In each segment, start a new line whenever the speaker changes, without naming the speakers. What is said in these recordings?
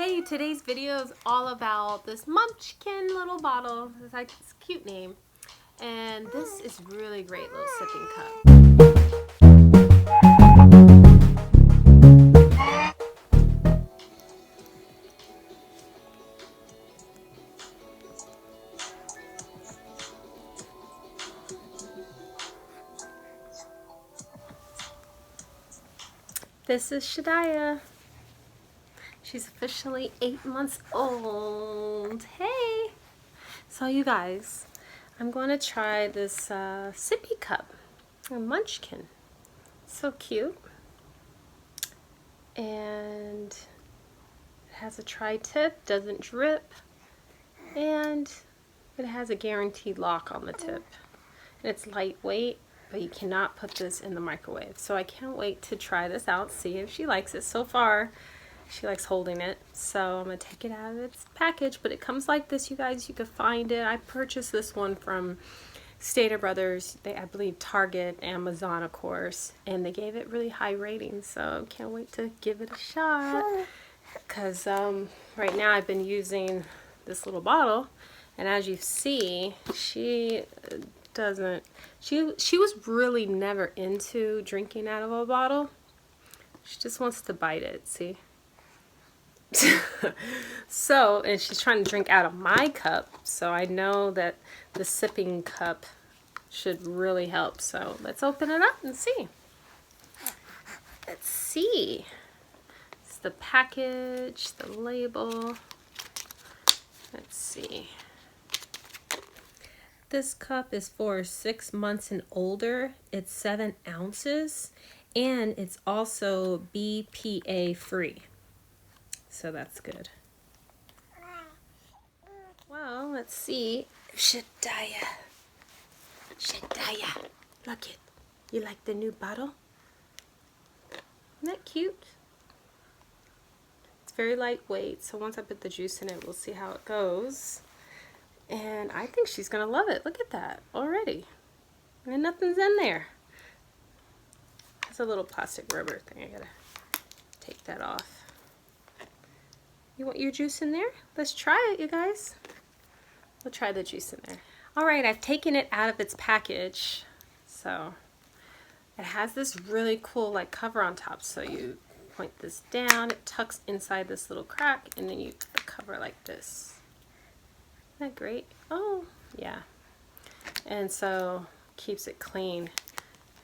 Hey, today's video is all about this Munchkin little bottle. It's like its cute name. And this is really great little sipping cup. This is Shadiah. She's officially 8 months old. Hey! So you guys, I'm going to try this sippy cup, a Munchkin. So cute. And it has a tri-tip, doesn't drip, and it has a guaranteed lock on the tip. And it's lightweight, but you cannot put this in the microwave. So I can't wait to try this out, see if she likes it. So far, she likes holding it. So I'm going to take it out of its package, but it comes like this, you guys. You can find it. I purchased this one from Stater Brothers, I believe Target, Amazon, of course, and they gave it really high ratings, so I can't wait to give it a shot, because right now I've been using this little bottle, and as you see, she was really never into drinking out of a bottle. She just wants to bite it, see? So, and she's trying to drink out of my cup, so I know that the sipping cup should really help. So let's open it up and see. Let's see. It's the package, the label. Let's see. This cup is for 6 months and older. It's 7 ounces, and it's also BPA free. So that's good. Well, let's see if Shadiah, look it. You like the new bottle? Isn't that cute? It's very lightweight, so once I put the juice in it, we'll see how it goes. And I think she's gonna love it. Look at that already. And nothing's in there. It's a little plastic rubber thing. I gotta take that off. You want your juice in there? Let's try it, you guys. We'll try the juice in there. Alright, I've taken it out of its package. So it has this really cool like cover on top. So you point this down, it tucks inside this little crack, and then you put the cover like this. Isn't that great? Oh, yeah. And so keeps it clean.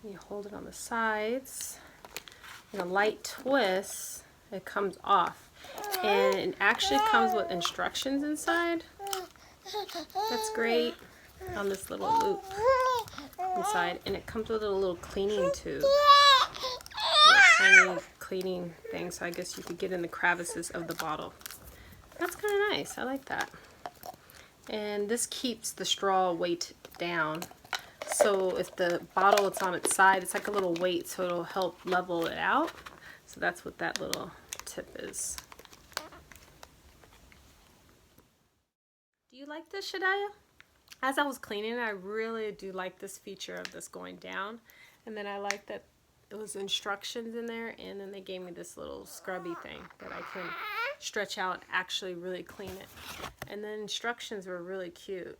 You hold it on the sides. And a light twist, it comes off. And it actually comes with instructions inside. That's great. On this little loop inside, and it comes with a little cleaning tube, a tiny cleaning thing, so I guess you could get in the crevices of the bottle. That's kind of nice. I like that. And this keeps the straw weight down, so if the bottle is on its side, it's like a little weight, so it'll help level it out. So that's what that little tip is. Do you like this, Shadiah? As I was cleaning it, I really do like this feature of this going down. And then I like that it was instructions in there, and then they gave me this little scrubby thing that I can stretch out and actually really clean it. And the instructions were really cute.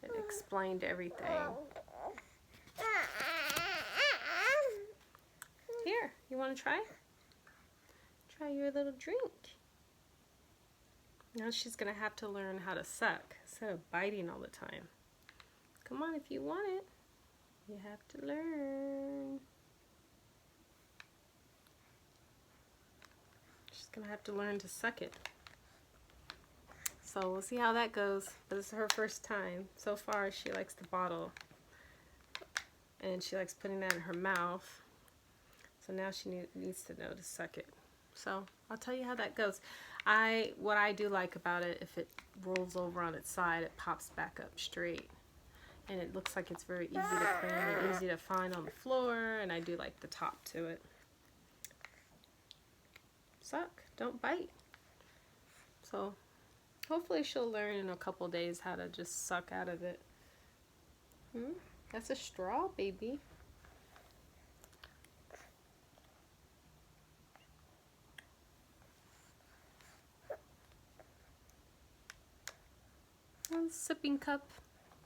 It explained everything. Here, you want to try? Try your little drink. Now she's going to have to learn how to suck instead of biting all the time. Come on, if you want it, you have to learn. She's going to have to learn to suck it. So we'll see how that goes. This is her first time. So far, she likes the bottle. And she likes putting that in her mouth. So now she needs to know to suck it. So I'll tell you how that goes. What I do like about it, if it rolls over on its side, it pops back up straight. And it looks like it's very easy to clean and easy to find on the floor, and I do like the top to it. Suck, don't bite. So hopefully she'll learn in a couple days how to just suck out of it. That's a straw, baby. sipping cup.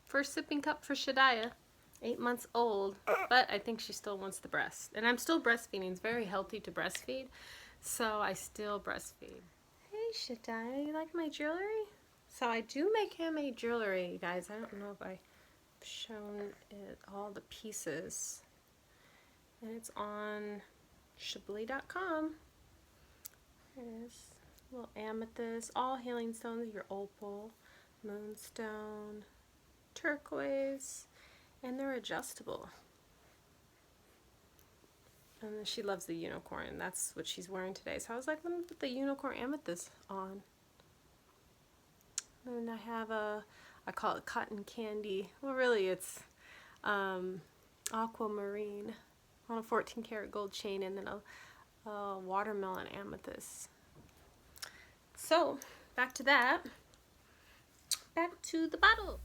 First sipping cup for Shadiah. 8 months old, but I think she still wants the breast. And I'm still breastfeeding. It's very healthy to breastfeed, so I still breastfeed. Hey Shadiah, you like my jewelry? So I do make handmade jewelry, guys. I don't know if I've shown it, all the pieces. And it's on Chablee.com. There it is. Little amethyst, all healing stones, your opal, moonstone, turquoise, and they're adjustable. And she loves the unicorn. That's what she's wearing today. So I was like, let me put the unicorn amethyst on. And I have I call it cotton candy. Well, really it's aquamarine on a 14 karat gold chain, and then a watermelon amethyst. So back to that. Back to the bottle.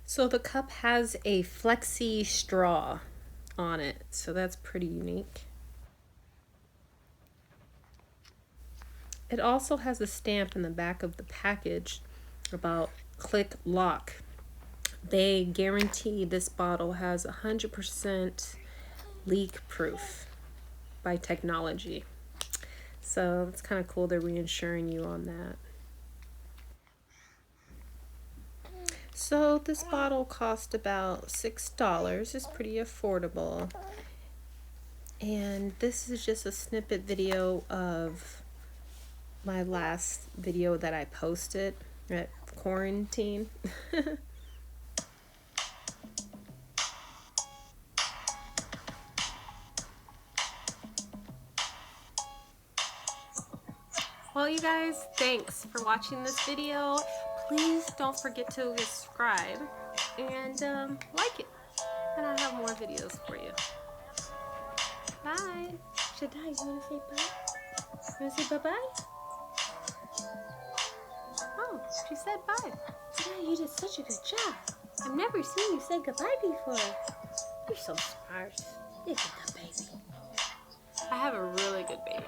So the cup has a flexi straw on it, so that's pretty unique. It also has a stamp in the back of the package about click lock. They guarantee this bottle has 100% leak proof by technology. So it's kind of cool, they're reassuring you on that. So this bottle cost about $6. It's pretty affordable. And this is just a snippet video of my last video that I posted at quarantine. Well, you guys, thanks for watching this video. Please don't forget to subscribe and like it. And I have more videos for you. Bye. Shadiah, you want to say bye? You want to say bye-bye? Oh, she said bye. Shadiah, you did such a good job. I've never seen you say goodbye before. You're so smart. You're a good baby. I have a really good baby.